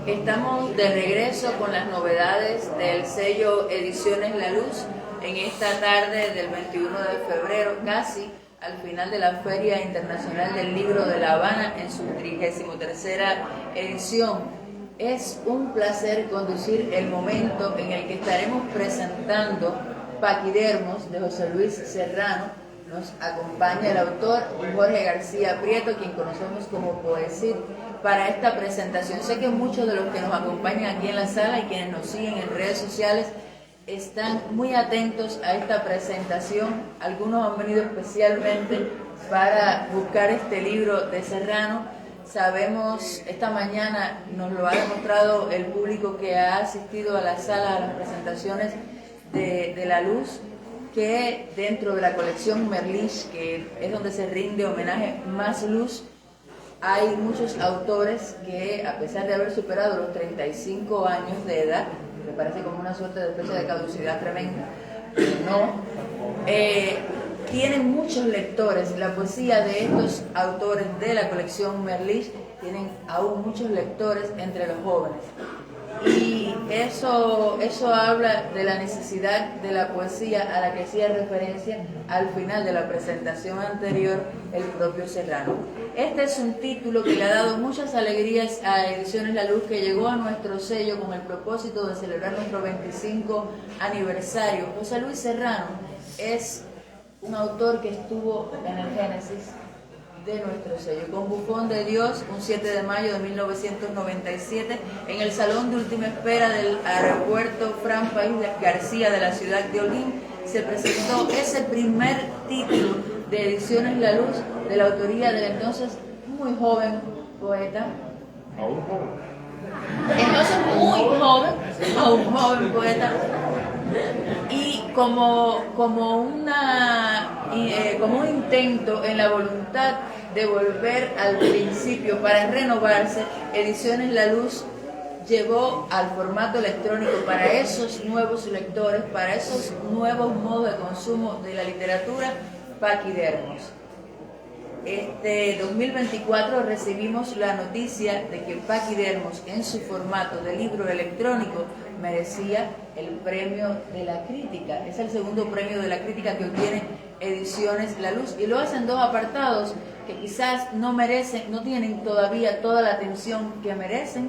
Estamos de regreso con las novedades del sello Ediciones La Luz en esta tarde del 21 de febrero, casi al final de la Feria Internacional del Libro de La Habana en su 33ª edición. Es un placer conducir el momento en el que estaremos presentando Paquidermos de José Luis Serrano. Nos acompaña el autor Jorge García Prieto, quien conocemos como Poecid, para esta presentación. Sé que muchos de los que nos acompañan aquí en la sala y quienes nos siguen en redes sociales están muy atentos a esta presentación. Algunos han venido especialmente para buscar este libro de Serrano. Sabemos, esta mañana nos lo ha demostrado el público que ha asistido a la sala, a las presentaciones de La Luz, que dentro de la colección Merlich, que es donde se rinde homenaje más luz, hay muchos autores que, a pesar de haber superado los 35 años de edad, me parece como una suerte de fecha de caducidad tremenda, tienen muchos lectores. La poesía de estos autores de la colección Merlich tienen aún muchos lectores entre los jóvenes. Y eso habla de la necesidad de la poesía a la que hacía referencia al final de la presentación anterior el propio Serrano. Este es un título que le ha dado muchas alegrías a Ediciones La Luz, que llegó a nuestro sello con el propósito de celebrar nuestro 25 aniversario. José Luis Serrano es un autor que estuvo en el génesis de nuestro sello, con Bufón de Dios, un 7 de mayo de 1997, en el Salón de Última Espera del Aeropuerto Fran País García de la ciudad de Holguín, se presentó ese primer título de Ediciones La Luz, de la autoría del entonces muy joven poeta. Aún joven. Entonces muy joven, aún joven poeta. Y como un intento en la voluntad de volver al principio para renovarse, Ediciones La Luz llevó al formato electrónico para esos nuevos lectores, para esos nuevos modos de consumo de la literatura, Paquidermos. Este 2024 recibimos la noticia de que Paquidermos, en su formato de libro electrónico, merecía el premio de la crítica. Es el segundo premio de la crítica que obtiene Ediciones La Luz, y lo hacen dos apartados que quizás no tienen todavía toda la atención que merecen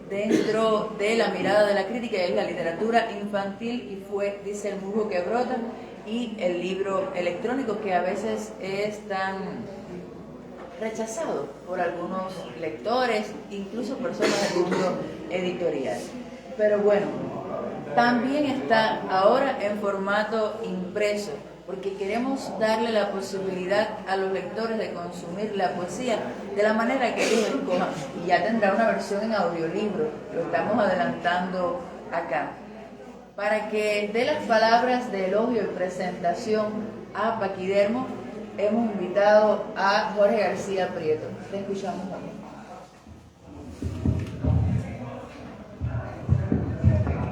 dentro de la mirada de la crítica. Es la literatura infantil y fue, dice el musgo que brota, y el libro electrónico, que a veces es tan rechazado por algunos lectores, incluso personas del mundo editorial. Pero bueno, también está ahora en formato impreso, porque queremos darle la posibilidad a los lectores de consumir la poesía de la manera que ellos escojan. Y ya tendrá una versión en audiolibro, lo estamos adelantando acá. Para que dé las palabras de elogio y presentación a Paquidermos, hemos invitado a Jorge García Prieto. Te escuchamos, Jorge.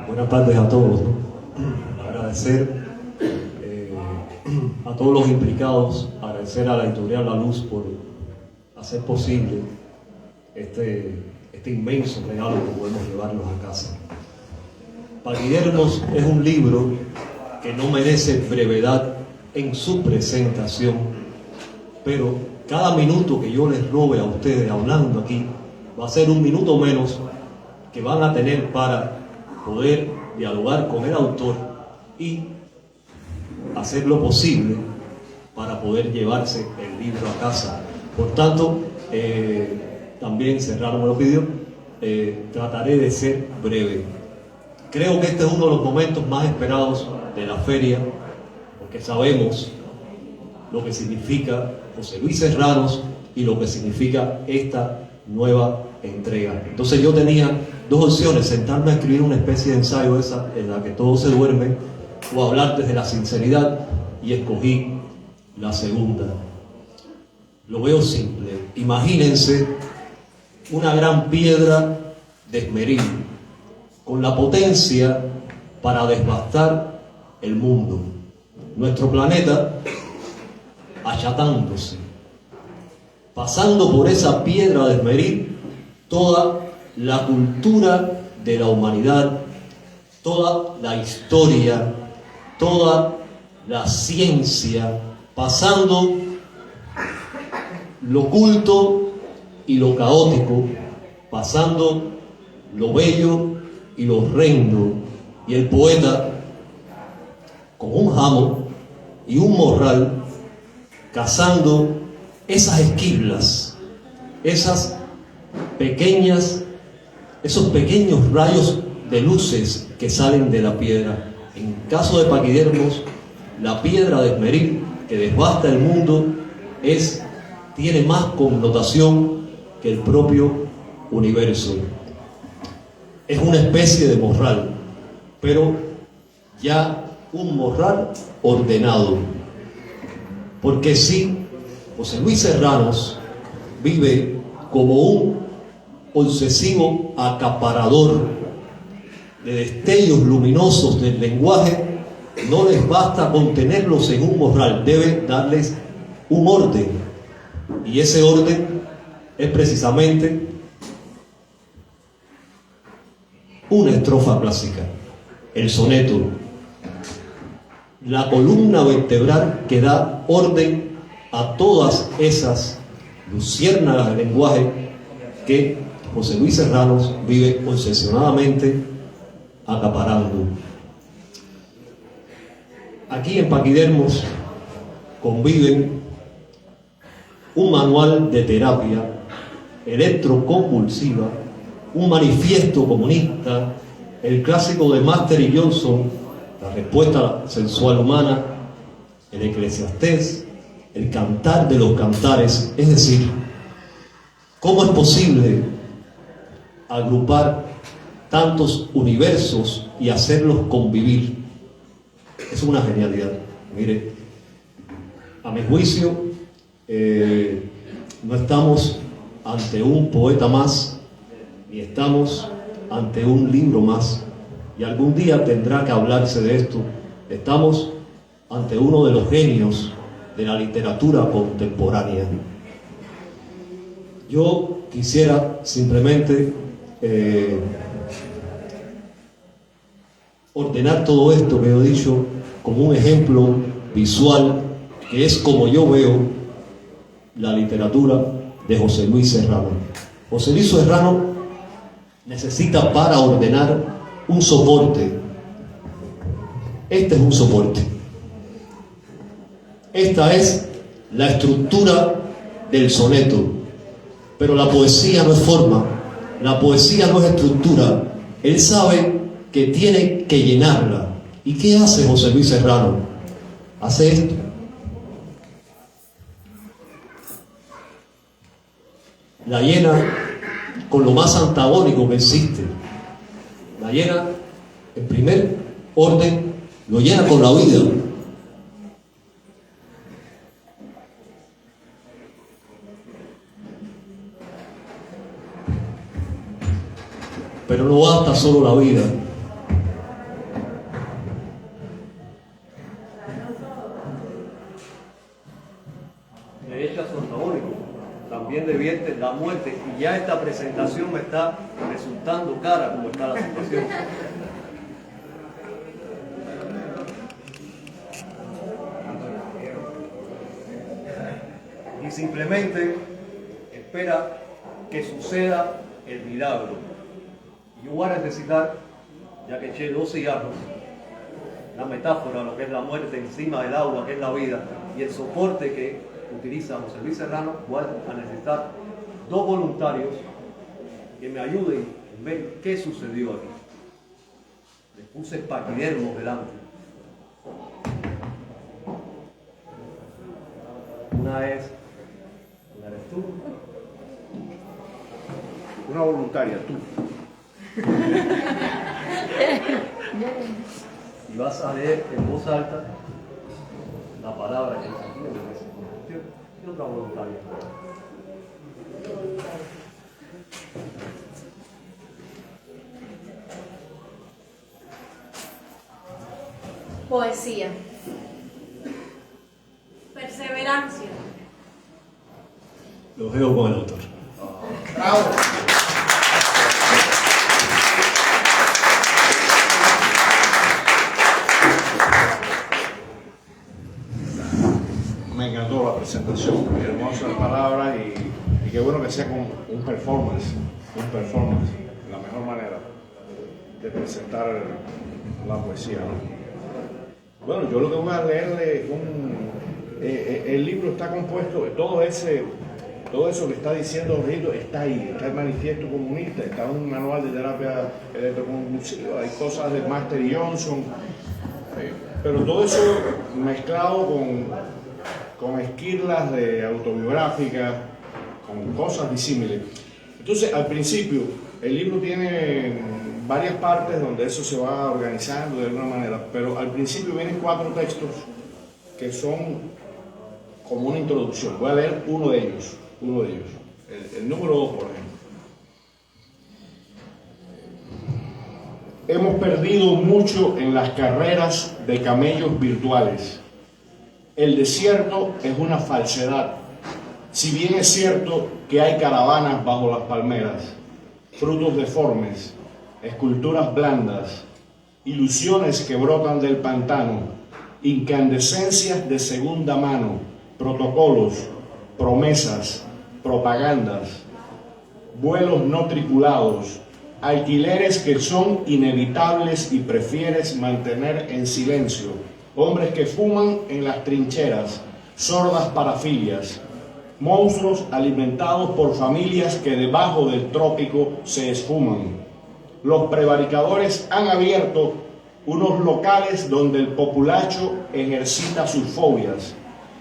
Buenas tardes a todos. Agradecer a todos los implicados, agradecer a la editorial La Luz por hacer posible este inmenso regalo que podemos llevarnos a casa. Paquidermos es un libro que no merece brevedad en su presentación, pero cada minuto que yo les robe a ustedes hablando aquí va a ser un minuto menos que van a tener para poder dialogar con el autor y hacer lo posible para poder llevarse el libro a casa. Por tanto, también Serrano me lo pidió, trataré de ser breve. Creo que este es uno de los momentos más esperados de la feria, porque sabemos lo que significa José Luis Serrano y lo que significa esta nueva entrega. Entonces yo tenía dos opciones: sentarme a escribir una especie de ensayo esa en la que todos se duermen, o hablar desde la sinceridad, y escogí la segunda. Lo veo simple. Imagínense una gran piedra de esmeril con la potencia para devastar el mundo, nuestro planeta achatándose, pasando por esa piedra de esmeril toda la cultura de la humanidad, toda la historia, toda la ciencia, pasando lo oculto y lo caótico, pasando lo bello y lo horrendo, y el poeta, con un jamo y un morral, cazando esas esquirlas, esos pequeños rayos de luces que salen de la piedra. En caso de paquidermos, la piedra de esmeril que devasta el mundo tiene más connotación que el propio universo. Es una especie de morral, pero ya un morral ordenado. Porque sí, José Luis Serranos vive como un obsesivo acaparador de destellos luminosos del lenguaje. No les basta contenerlos en un morral, debe darles un orden, y ese orden es precisamente una estrofa clásica, el soneto, la columna vertebral que da orden a todas esas luciérnagas del lenguaje que José Luis Serranos vive obsesionadamente acaparando. Aquí en Paquidermos conviven un manual de terapia electroconvulsiva, un manifiesto comunista, el clásico de Master y Johnson, la respuesta sensual humana, el Eclesiastés, el cantar de los cantares. Es decir, ¿cómo es posible agrupar tantos universos y hacerlos convivir? Es una genialidad. Mire, a mi juicio, no estamos ante un poeta más, ni estamos ante un libro más, y algún día tendrá que hablarse de esto. Estamos ante uno de los genios de la literatura contemporánea. Yo quisiera simplemente ordenar todo esto que he dicho como un ejemplo visual, que es como yo veo la literatura de José Luis Serrano. José Luis Serrano necesita, para ordenar, un soporte. Este es un soporte. Esta es la estructura del soneto. Pero la poesía no es forma, la poesía no es estructura. Él sabe que tiene que llenarla. ¿Y qué hace José Luis Serrano? Hace esto. La llena con lo más antagónico que existe. La llena, en primer orden, lo llena con la vida. Pero no basta solo la vida. De hecho, es antagónico. También devierte la muerte, y ya esta presentación me está resultando cara como está la situación. Y simplemente espera que suceda el milagro. Yo voy a necesitar, ya que eché 2 cigarros, la metáfora de lo que es la muerte encima del agua, que es la vida, y el soporte que utiliza José Luis Serrano, voy a necesitar 2 voluntarios que me ayuden a ver qué sucedió aquí. Les puse paquidermos delante. Una eres tú. Una voluntaria, tú. Y vas a leer en voz alta la palabra que dice aquí. Y otra voluntaria. Poesía. Perseverancia. Lo veo con el autor. ¡Bravo! un performance, la mejor manera de presentar la poesía, ¿no? Bueno, yo lo que voy a leerle el libro está compuesto, todo eso que está diciendo Rito está ahí, está el manifiesto comunista, está un manual de terapia electroconvulsiva, hay cosas de Master Johnson, pero todo eso mezclado con esquirlas de autobiográficas, con cosas disímiles. Entonces, al principio, el libro tiene varias partes donde eso se va organizando de alguna manera, pero al principio vienen 4 textos que son como una introducción. Voy a leer uno de ellos, el número 2, por ejemplo. Hemos perdido mucho en las carreras de camellos virtuales. El desierto es una falsedad. Si bien es cierto que hay caravanas bajo las palmeras, frutos deformes, esculturas blandas, ilusiones que brotan del pantano, incandescencias de segunda mano, protocolos, promesas, propagandas, vuelos no tripulados, alquileres que son inevitables y prefieres mantener en silencio, hombres que fuman en las trincheras, sordas parafilias, monstruos alimentados por familias que debajo del trópico se esfuman. Los prevaricadores han abierto unos locales donde el populacho ejercita sus fobias.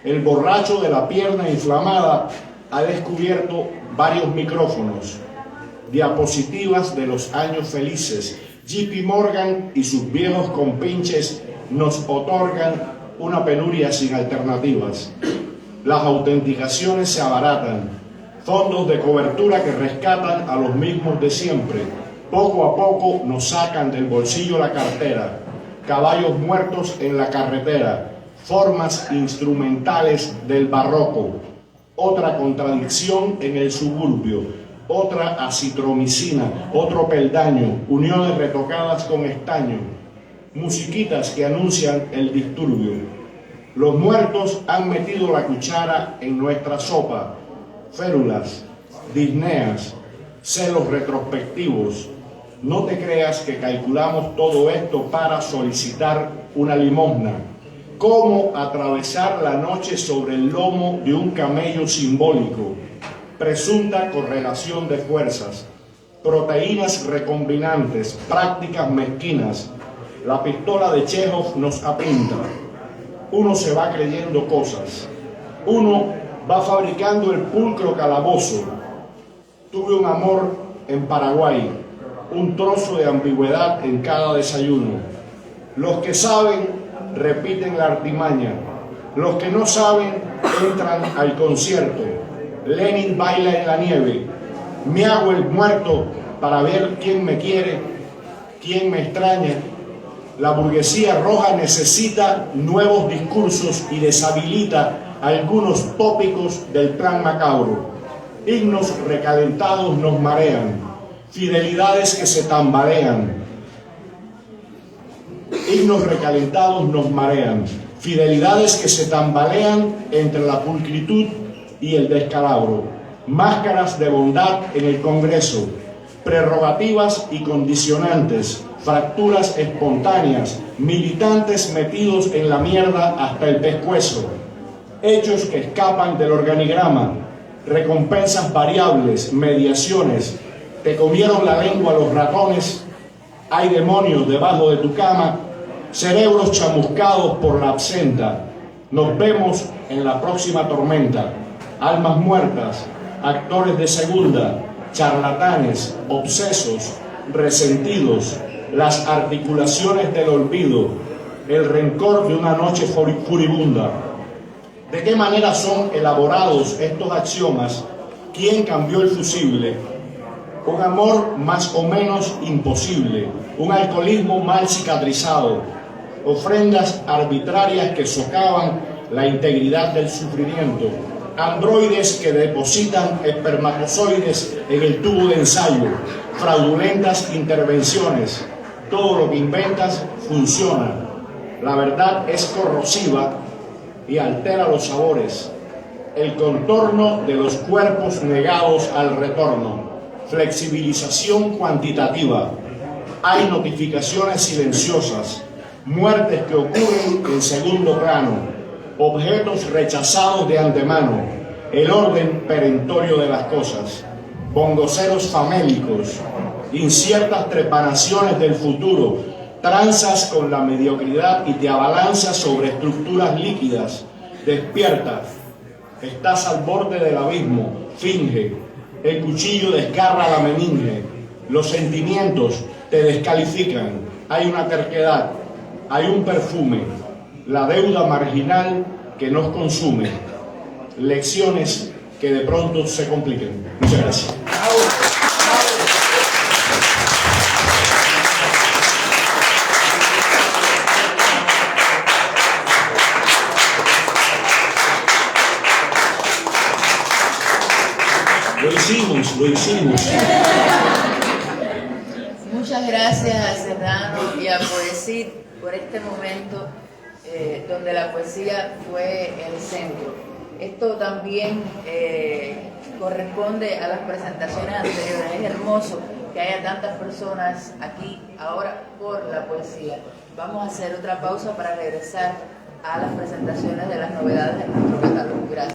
El borracho de la pierna inflamada ha descubierto varios micrófonos, diapositivas de los años felices. JP Morgan y sus viejos compinches nos otorgan una penuria sin alternativas. Las autenticaciones se abaratan, fondos de cobertura que rescatan a los mismos de siempre. Poco a poco nos sacan del bolsillo la cartera, caballos muertos en la carretera, formas instrumentales del barroco, otra contradicción en el suburbio, otra acitromicina, otro peldaño, uniones retocadas con estaño, musiquitas que anuncian el disturbio. Los muertos han metido la cuchara en nuestra sopa, férulas, disneas, celos retrospectivos. No te creas que calculamos todo esto para solicitar una limosna. ¿Cómo atravesar la noche sobre el lomo de un camello simbólico? Presunta correlación de fuerzas, proteínas recombinantes, prácticas mezquinas. La pistola de Chekhov nos apinta. Uno se va creyendo cosas. Uno va fabricando el pulcro calabozo. Tuve un amor en Paraguay, un trozo de ambigüedad en cada desayuno. Los que saben repiten la artimaña. Los que no saben entran al concierto. Lenin baila en la nieve. Me hago el muerto para ver quién me quiere, quién me extraña. La burguesía roja necesita nuevos discursos y deshabilita algunos tópicos del plan macabro. Himnos recalentados nos marean, fidelidades que se tambalean. Himnos recalentados nos marean, fidelidades que se tambalean entre la pulcritud y el descalabro. Máscaras de bondad en el Congreso, prerrogativas y condicionantes, fracturas espontáneas, militantes metidos en la mierda hasta el pescuezo, hechos que escapan del organigrama, recompensas variables, mediaciones, te comieron la lengua los ratones, hay demonios debajo de tu cama, cerebros chamuscados por la absenta, nos vemos en la próxima tormenta, almas muertas, actores de segunda, charlatanes, obsesos, resentidos, las articulaciones del olvido, el rencor de una noche furibunda. ¿De qué manera son elaborados estos axiomas? ¿Quién cambió el fusible? Un amor más o menos imposible, un alcoholismo mal cicatrizado, ofrendas arbitrarias que socavan la integridad del sufrimiento, androides que depositan espermatozoides en el tubo de ensayo, fraudulentas intervenciones. Todo lo que inventas funciona. La verdad es corrosiva y altera los sabores. el contorno de los cuerpos negados al retorno, flexibilización cuantitativa, hay notificaciones silenciosas, muertes que ocurren en segundo plano, objetos rechazados de antemano, el orden perentorio de las cosas, bongoceros famélicos, inciertas trepanaciones del futuro, tranzas con la mediocridad y te abalanzas sobre estructuras líquidas. Despierta, estás al borde del abismo, finge, el cuchillo desgarra la meninge, los sentimientos te descalifican, hay una terquedad, hay un perfume, la deuda marginal que nos consume, lecciones que de pronto se compliquen. Muchas gracias. Lo hicimos. Muchas gracias a Serrano y a Poesit por este momento donde la poesía fue el centro. Esto también corresponde a las presentaciones anteriores. Es hermoso que haya tantas personas aquí ahora por la poesía. Vamos a hacer otra pausa para regresar a las presentaciones de las novedades de nuestro catálogo. Gracias.